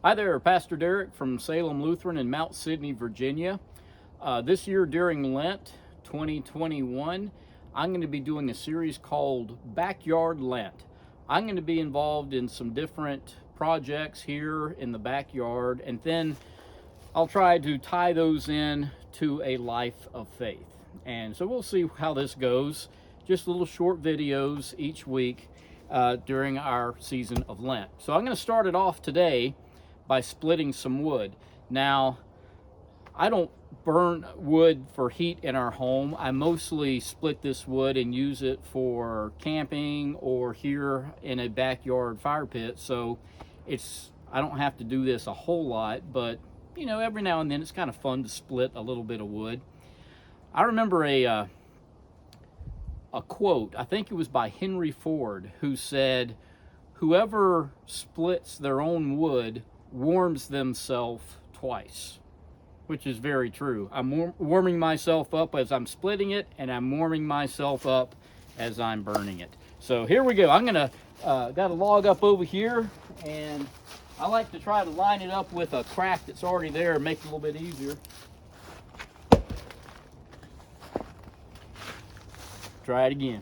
Hi there, Pastor Derek from Salem Lutheran in Mount Sidney, Virginia. This year during Lent 2021, I'm going to be doing a series called Backyard Lent. I'm going to be involved in some different projects here in the backyard, and then I'll try to tie those in to a life of faith. And so we'll see how this goes. Just little short videos each week during our season of Lent. So I'm going to start it off today by splitting some wood. Now, I don't burn wood for heat in our home. I mostly split this wood and use it for camping or here in a backyard fire pit. So I don't have to do this a whole lot, but every now and then it's kind of fun to split a little bit of wood. I remember a quote, I think it was by Henry Ford, who said, "Whoever splits their own wood warms themselves twice," which is very true. I'm warming myself up as I'm splitting it, and I'm warming myself up as I'm burning it. So here we go. I'm gonna got a log up over here, and I like to try to line it up with a crack that's already there and make it a little bit easier. Try it again.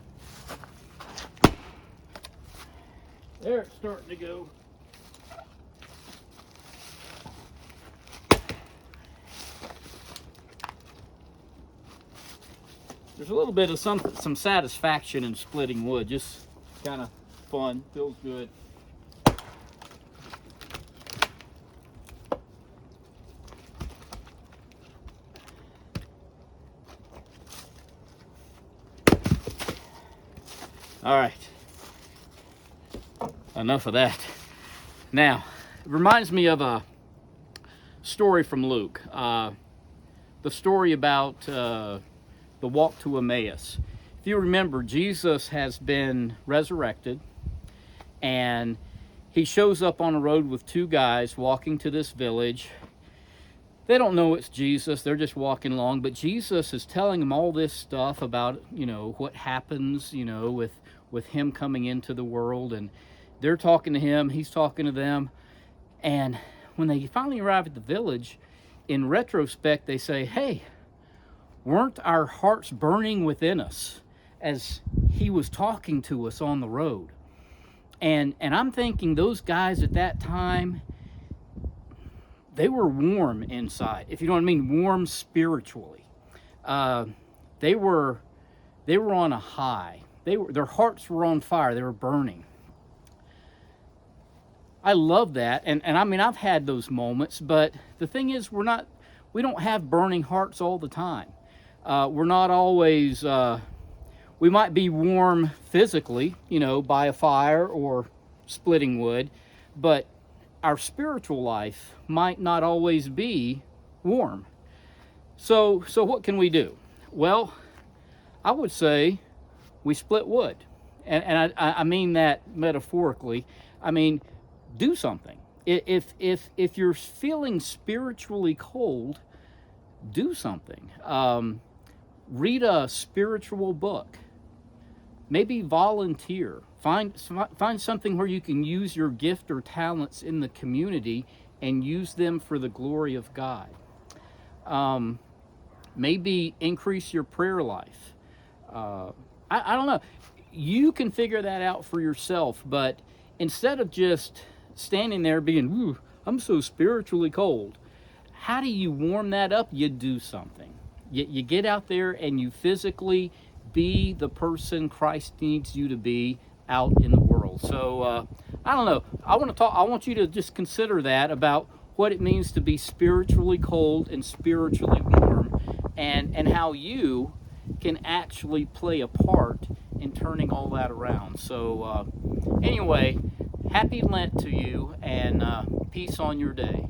There, it's starting to go. There's a little bit of some satisfaction in splitting wood. Just kind of fun, feels good. All right, enough of that. Now, it reminds me of a story from Luke. The story about the walk to Emmaus. If you remember, Jesus has been resurrected, and he shows up on a road with two guys walking to this village. They don't know it's Jesus, they're just walking along, but Jesus is telling them all this stuff about, what happens, with him coming into the world, and they're talking to him, he's talking to them. And when they finally arrive at the village, in retrospect, they say, "Hey, weren't our hearts burning within us as he was talking to us on the road?" And I'm thinking those guys at that time, they were warm inside, if you know what I mean, warm spiritually. They were on a high. Their hearts were on fire. They were burning. I love that, and I mean, I've had those moments, but the thing is, we don't have burning hearts all the time. We're not always, we might be warm physically, by a fire or splitting wood, but our spiritual life might not always be warm. So what can we do? Well, I would say we split wood. And I mean that metaphorically. I mean, do something. If you're feeling spiritually cold, do something. Read a spiritual book. Maybe volunteer. Find something where you can use your gift or talents in the community and use them for the glory of God. Maybe increase your prayer life. I don't know. You can figure that out for yourself, but instead of just standing there being, "Ooh, I'm so spiritually cold," how do you warm that up? You do something. You get out there and you physically be the person Christ needs you to be out in the world. So I don't know. I want you to just consider that about what it means to be spiritually cold and spiritually warm, and how you can actually play a part in turning all that around. So anyway, happy Lent to you, and peace on your day.